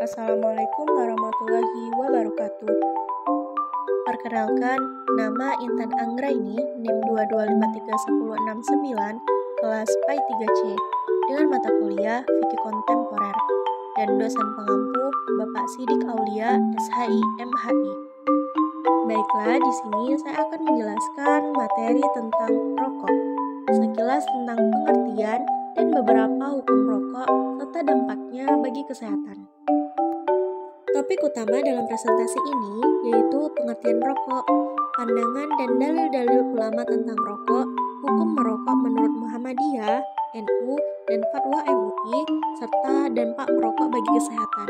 Assalamualaikum warahmatullahi wabarakatuh. Perkenalkan, nama Intan Anggraini, NIM 2253169, kelas PAI 3C, dengan mata kuliah Fikih Kontemporer, dan dosen pengampu Bapak Sidik Aulia, SHI, MHI. Baiklah, di sini saya akan menjelaskan materi tentang rokok, sekilas tentang pengertian dan beberapa hukum rokok serta dampaknya bagi kesehatan. Topik utama dalam presentasi ini yaitu pengertian rokok, pandangan dan dalil-dalil ulama tentang rokok, hukum merokok menurut Muhammadiyah, NU, dan Fatwa MUI, serta dampak merokok bagi kesehatan.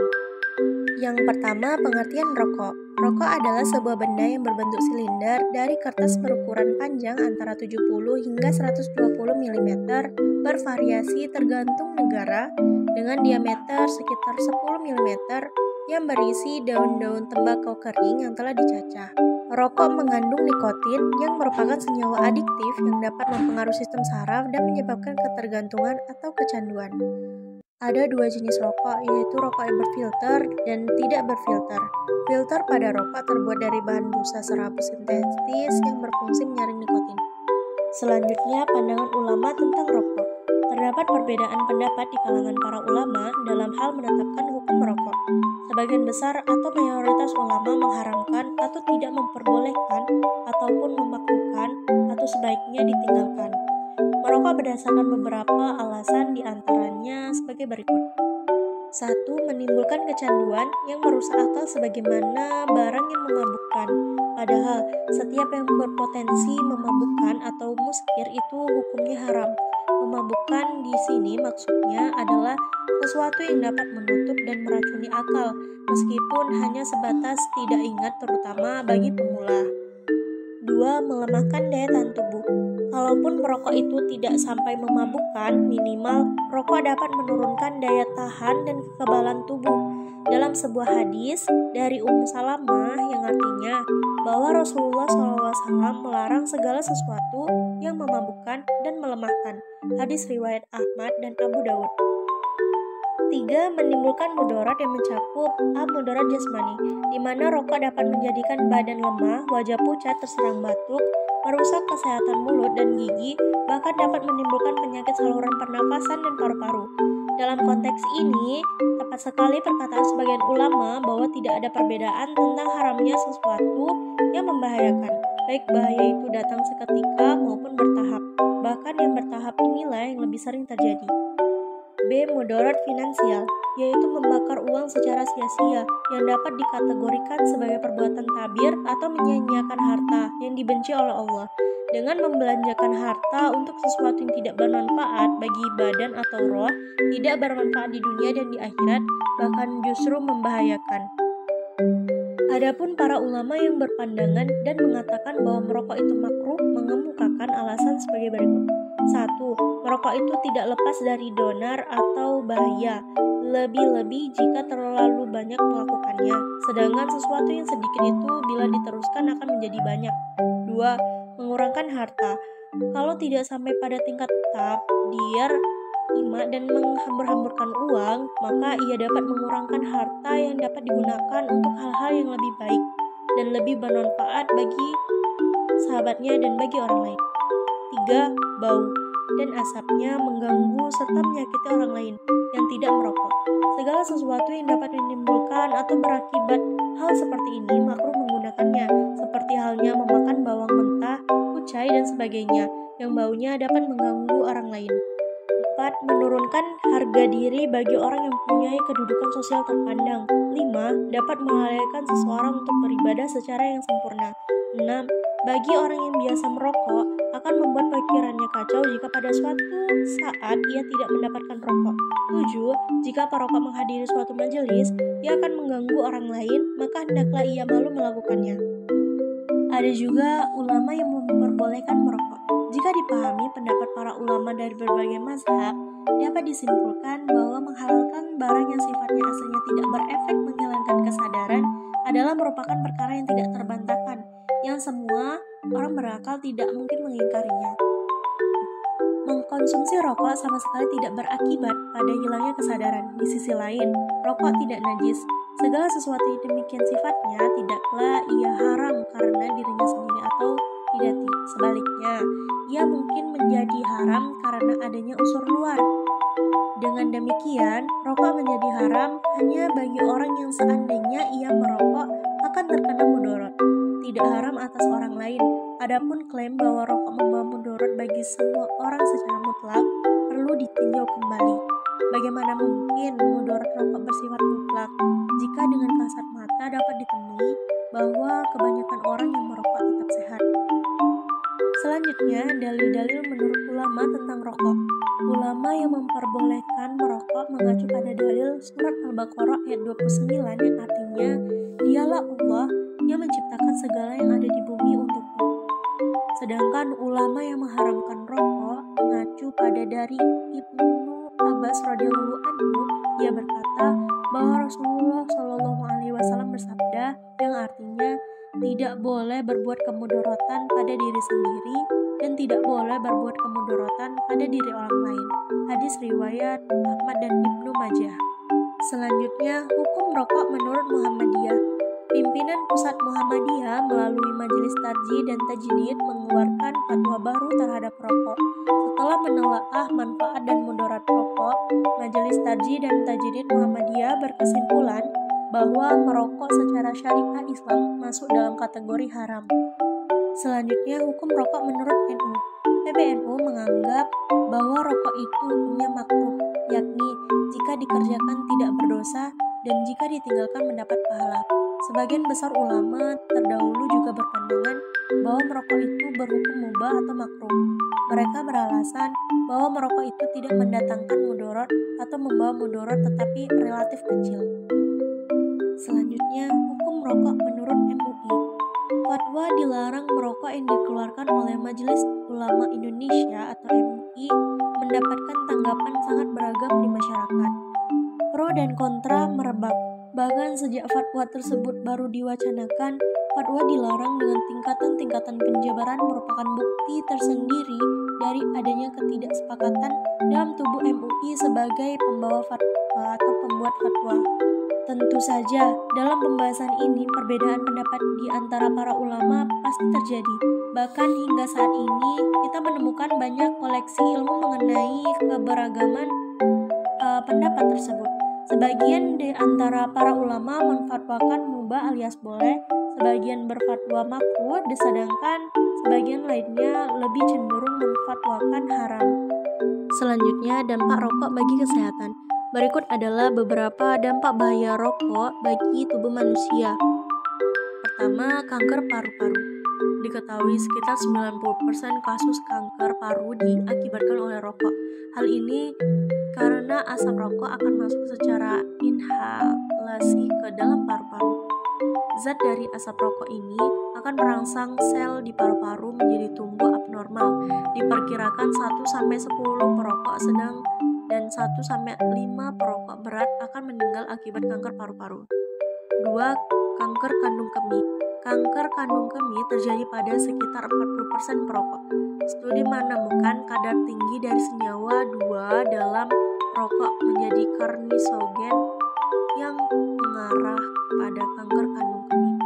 Yang pertama, pengertian rokok. Rokok adalah sebuah benda yang berbentuk silinder dari kertas berukuran panjang antara 70 hingga 120 mm, bervariasi tergantung negara, dengan diameter sekitar 10 mm, yang berisi daun-daun tembakau kering yang telah dicacah. Rokok mengandung nikotin yang merupakan senyawa adiktif yang dapat mempengaruhi sistem saraf dan menyebabkan ketergantungan atau kecanduan. Ada dua jenis rokok, yaitu rokok yang berfilter dan tidak berfilter. Filter pada rokok terbuat dari bahan busa serabut sintetis yang berfungsi menyaring nikotin. Selanjutnya, pandangan ulama tentang rokok. Terdapat perbedaan pendapat di kalangan para ulama dalam hal menetapkan hukum merokok. Sebagian besar atau mayoritas ulama mengharamkan atau tidak memperbolehkan ataupun memakruhkan atau sebaiknya ditinggalkan merokok berdasarkan beberapa alasan, diantaranya sebagai berikut. 1. Menimbulkan kecanduan yang merusak akal sebagaimana barang yang memabukkan. Padahal setiap yang berpotensi memabukkan atau muskir itu hukumnya haram. Memabukkan di sini maksudnya adalah sesuatu yang dapat menutup dan meracuni akal, meskipun hanya sebatas tidak ingat, terutama bagi pemula. 2. Melemahkan daya tahan tubuh. Kalaupun merokok itu tidak sampai memabukkan, minimal rokok dapat menurunkan daya tahan dan kekebalan tubuh. Dalam sebuah hadis dari Ummu Salamah yang artinya bahwa Rasulullah SAW melarang segala sesuatu yang memabukkan dan melemahkan. Hadis riwayat Ahmad dan Abu Daud. 3. Menimbulkan mudarat yang mencakup mudarat jasmani, di mana rokok dapat menjadikan badan lemah, wajah pucat, terserang batuk, merusak kesehatan mulut dan gigi, bahkan dapat menimbulkan penyakit saluran pernafasan dan paru-paru. Dalam konteks ini, tepat sekali perkataan sebagian ulama bahwa tidak ada perbedaan tentang haramnya sesuatu yang membahayakan, baik bahaya itu datang seketika maupun bertahap. Bahkan yang bertahap inilah yang lebih sering terjadi. B. Mudarat finansial, yaitu membakar uang secara sia-sia yang dapat dikategorikan sebagai perbuatan tabir atau menyia-nyiakan harta yang dibenci oleh Allah. Dengan membelanjakan harta untuk sesuatu yang tidak bermanfaat bagi badan atau roh, tidak bermanfaat di dunia dan di akhirat, bahkan justru membahayakan. Adapun para ulama yang berpandangan dan mengatakan bahwa merokok itu makruh mengemukakan alasan sebagai berikut. 1. Merokok itu tidak lepas dari donar atau bahaya, lebih-lebih jika terlalu banyak melakukannya, sedangkan sesuatu yang sedikit itu bila diteruskan akan menjadi banyak. 2. Mengurangkan harta. Kalau tidak sampai pada tingkat tabdir dan menghambur-hamburkan uang, maka ia dapat mengurangkan harta yang dapat digunakan untuk hal-hal yang lebih baik dan lebih bermanfaat bagi sahabatnya dan bagi orang lain. 3. Bau dan asapnya mengganggu serta menyakiti orang lain yang tidak merokok. Segala sesuatu yang dapat menimbulkan atau berakibat hal seperti ini makruh menggunakannya, seperti halnya memakan bawang mentah, kucai, dan sebagainya, yang baunya dapat mengganggu orang lain. 4. Menurunkan harga diri bagi orang yang mempunyai kedudukan sosial terpandang. 5. Dapat melalaikan seseorang untuk beribadah secara yang sempurna. 6. Bagi orang yang biasa merokok, akan membuat pikirannya kacau jika pada suatu saat ia tidak mendapatkan rokok. 7. Jika perokok menghadiri suatu majelis, ia akan mengganggu orang lain, maka hendaklah ia malu melakukannya. Ada juga ulama yang memperbolehkan merokok. Jika dipahami pendapat para ulama dari berbagai mazhab, dapat disimpulkan bahwa menghalalkan barang yang sifatnya aslinya tidak berefek menghilangkan kesadaran adalah merupakan perkara yang tidak terbantahkan, yang semua orang berakal tidak mungkin mengingkarinya. Mengkonsumsi rokok sama sekali tidak berakibat pada hilangnya kesadaran. Di sisi lain, rokok tidak najis. Segala sesuatu yang demikian sifatnya tidaklah ia haram karena dirinya sendiri atau tidak. Sebaliknya, ia mungkin menjadi haram karena adanya unsur luar. Dengan demikian, rokok menjadi haram hanya bagi orang yang seandainya ia merokok akan terkena mudarat, tidak haram atas orang lain. Adapun klaim bahwa rokok membawa mudarat bagi semua orang secara mutlak perlu ditinjau kembali. Bagaimana mungkin mudarat rokok bersifat mutlak jika dengan kasat mata dapat ditemui bahwa kebanyakan orang yang merokok tetap sehat? Selanjutnya, dalil-dalil menurut ulama tentang rokok. Ulama yang memperbolehkan merokok mengacu pada dalil surat Al-Baqarah ayat 29 yang artinya, dialah Allah yang menciptakan segala yang ada di bumi untukmu. Sedangkan ulama yang mengharamkan rokok mengacu pada dari Ibnu Abbas radhiyallahu anhu, dia berkata bahwa Rasulullah Shallallahu alaihi wasallam bersabda yang artinya tidak boleh berbuat kemudaratan pada diri sendiri dan tidak boleh berbuat kemudaratan pada diri orang lain. Hadis riwayat Ahmad dan Ibnu Majah. Selanjutnya, hukum rokok menurut Muhammadiyah. Pimpinan Pusat Muhammadiyah melalui Majelis Tarjih dan Tajdid mengeluarkan fatwa baru terhadap rokok. Setelah menelaah manfaat dan mudarat rokok, Majelis Tarjih dan Tajdid Muhammadiyah berkesimpulan bahwa merokok secara syariah Islam masuk dalam kategori haram. Selanjutnya, hukum rokok menurut NU. PBNU menganggap bahwa rokok itu hukumnya makruh, yakni jika dikerjakan tidak berdosa dan jika ditinggalkan mendapat pahala. Sebagian besar ulama terdahulu juga berpandangan bahwa merokok itu berhukum mubah atau makruh. Mereka beralasan bahwa merokok itu tidak mendatangkan mudarat atau membawa mudarat tetapi relatif kecil. Selanjutnya, hukum rokok menurut MUI. Fatwa dilarang merokok yang dikeluarkan oleh Majelis Ulama Indonesia atau MUI mendapatkan tanggapan sangat beragam di masyarakat. Pro dan kontra merebak. Bahkan sejak fatwa tersebut baru diwacanakan, fatwa dilarang dengan tingkatan-tingkatan penjabaran merupakan bukti tersendiri dari adanya ketidaksepakatan dalam tubuh MUI sebagai pembawa fatwa atau pembuat fatwa. Tentu saja, dalam pembahasan ini perbedaan pendapat di antara para ulama pasti terjadi. Bahkan hingga saat ini kita menemukan banyak koleksi ilmu mengenai keberagaman pendapat tersebut. Sebagian di antara para ulama menfatwakan mubah alias boleh, sebagian berfatwa makruh, sedangkan sebagian lainnya lebih cenderung menfatwakan haram. Selanjutnya, dampak rokok bagi kesehatan. Berikut adalah beberapa dampak bahaya rokok bagi tubuh manusia. Pertama, kanker paru-paru. Diketahui sekitar 90% kasus kanker paru diakibatkan oleh rokok. Hal ini karena asap rokok akan masuk secara inhalasi ke dalam paru-paru. Zat dari asap rokok ini akan merangsang sel di paru-paru menjadi tumbuh abnormal. Diperkirakan 1-10 perokok sedang dan 1-5 perokok berat akan meninggal akibat kanker paru-paru. 2. Kanker kandung kemih. Kanker kandung kemih terjadi pada sekitar 40% perokok. Studi menemukan kadar tinggi dari senyawa 2 dalam rokok menjadi karnisogen yang mengarah pada kanker kandung kemih.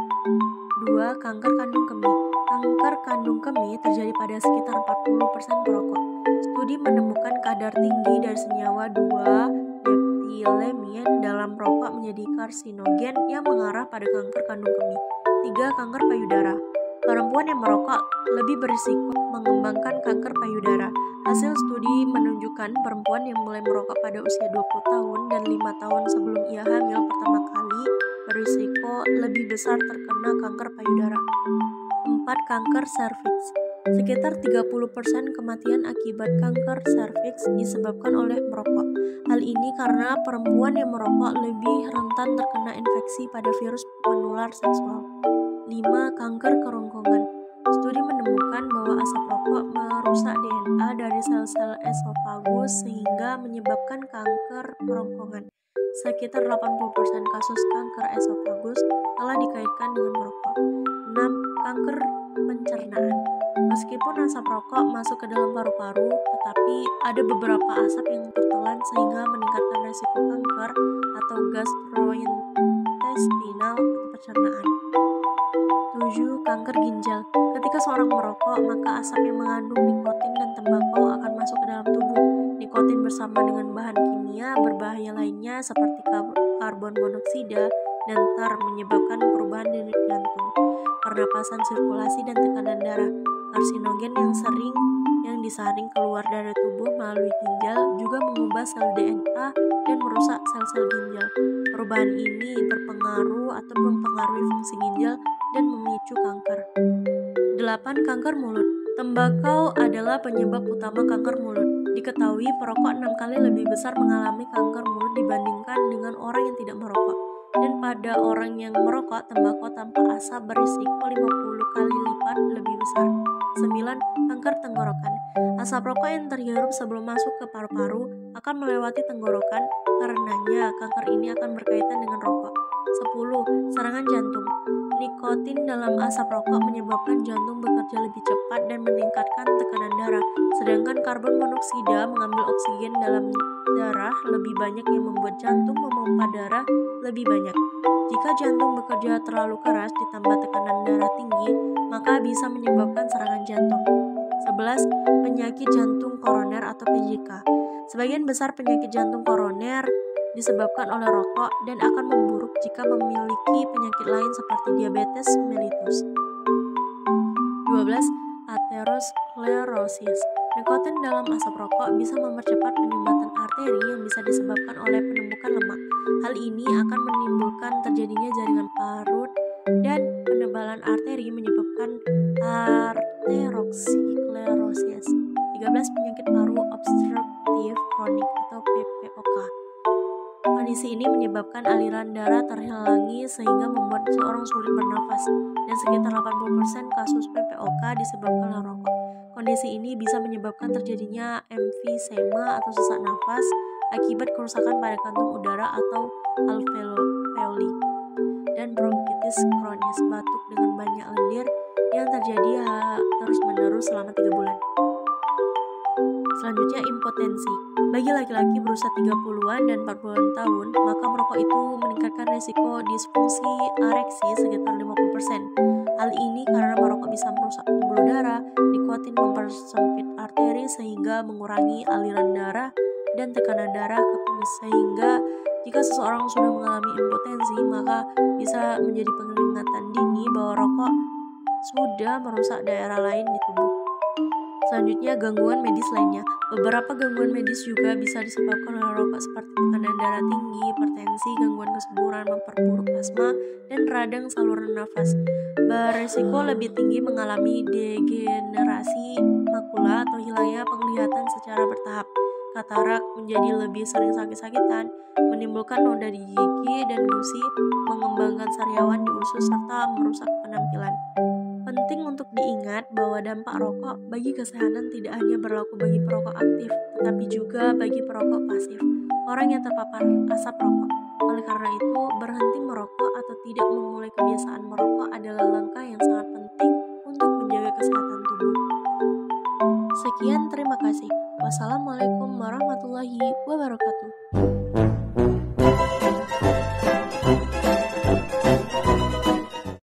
2. Kanker kandung kemih. Kanker kandung kemih terjadi pada sekitar 40% perokok. Studi menemukan kadar tinggi dari senyawa 2-dietilemin dalam rokok menjadi karsinogen yang mengarah pada kanker kandung kemih. 3. Kanker payudara. Perempuan yang merokok lebih berisiko mengembangkan kanker payudara. Hasil studi menunjukkan perempuan yang mulai merokok pada usia 20 tahun dan 5 tahun sebelum ia hamil pertama kali berisiko lebih besar terkena kanker payudara. 4. Kanker serviks. Sekitar 30% kematian akibat kanker serviks disebabkan oleh merokok. Hal ini karena perempuan yang merokok lebih rentan terkena infeksi pada virus penular seksual. 5. Kanker kerongkongan. Studi menemukan bahwa asap rokok merusak DNA dari sel-sel esofagus sehingga menyebabkan kanker kerongkongan. Sekitar 80% kasus kanker esofagus telah dikaitkan dengan merokok. 6. Kanker pencernaan. Meskipun asap rokok masuk ke dalam paru-paru, tetapi ada beberapa asap yang tertelan sehingga meningkatkan resiko kanker atau gastrointestinal atau pencernaan. 7. Kanker ginjal. Ketika seorang merokok, maka asap yang mengandung nikotin dan tembakau akan masuk ke dalam tubuh. Nikotin bersama dengan bahan kimia berbahaya lainnya seperti karbon monoksida dan tar menyebabkan perubahan di jantung, pernapasan, sirkulasi, dan tekanan darah. Karsinogen yang disaring keluar dari tubuh melalui ginjal juga mengubah sel DNA dan merusak sel-sel ginjal. Perubahan ini berpengaruh atau mempengaruhi fungsi ginjal dan memicu kanker. 8. Kanker mulut. Tembakau adalah penyebab utama kanker mulut. Diketahui perokok 6 kali lebih besar mengalami kanker mulut dibandingkan dengan orang yang tidak merokok. Dan pada orang yang merokok, tembakau tanpa asap berisiko 50 kali lipat lebih besar. 9. Kanker tenggorokan. Asap rokok yang terhirup sebelum masuk ke paru-paru akan melewati tenggorokan, karenanya kanker ini akan berkaitan dengan rokok. 10. Serangan jantung. Nikotin dalam asap rokok menyebabkan jantung bekerja lebih cepat dan meningkatkan tekanan darah, sedangkan karbon monoksida mengambil oksigen dalam darah lebih banyak yang membuat jantung memompa darah lebih banyak. Jika jantung bekerja terlalu keras ditambah tekanan darah tinggi, maka bisa menyebabkan serangan jantung. 11. Penyakit jantung koroner atau PJK. Sebagian besar penyakit jantung koroner disebabkan oleh rokok dan akan memburuk jika memiliki penyakit lain seperti diabetes mellitus. 12. Aterosklerosis. Nikotin dalam asap rokok bisa mempercepat penyumbatan arteri yang bisa disebabkan oleh penumpukan lemak. Hal ini akan menimbulkan terjadinya jaringan parut dan penebalan arteri menyebabkan aterosklerosis. 13. Penyakit paru obstruktif kronik atau PPOK. Kondisi ini menyebabkan aliran darah terhalangi sehingga membuat seorang sulit bernafas, dan sekitar 80% kasus PPOK disebabkan oleh rokok. Kondisi ini bisa menyebabkan terjadinya emfisema atau sesak nafas akibat kerusakan pada kantung udara atau alveoli, dan bronkitis kronis, batuk dengan banyak lendir yang terjadi terus-menerus selama 3 bulan. Selanjutnya, impotensi. Bagi laki-laki berusia 30-an dan 40-an tahun, maka merokok itu meningkatkan risiko disfungsi ereksi sekitar 50%. Hal ini karena merokok bisa merusak pembuluh darah, nikotin mempersempit arteri sehingga mengurangi aliran darah dan tekanan darah ke penis, sehingga jika seseorang sudah mengalami impotensi, maka bisa menjadi peringatan dini bahwa rokok sudah merusak daerah lain di tubuh. Selanjutnya, gangguan medis lainnya. Beberapa gangguan medis juga bisa disebabkan oleh rokok seperti tekanan darah tinggi, hipertensi, gangguan kesuburan, memperburuk asma, dan radang saluran nafas. Berisiko lebih tinggi mengalami degenerasi makula atau hilangnya penglihatan secara bertahap. Katarak, menjadi lebih sering sakit-sakitan, menimbulkan noda di gigi dan gusi, mengembangkan sariawan di usus, serta merusak penampilan. Penting untuk diingat bahwa dampak rokok bagi kesehatan tidak hanya berlaku bagi perokok aktif, tetapi juga bagi perokok pasif, orang yang terpapar asap rokok. Oleh karena itu, berhenti merokok atau tidak memulai kebiasaan merokok adalah langkah yang sangat penting untuk menjaga kesehatan tubuh. Sekian, terima kasih. Wassalamualaikum warahmatullahi wabarakatuh.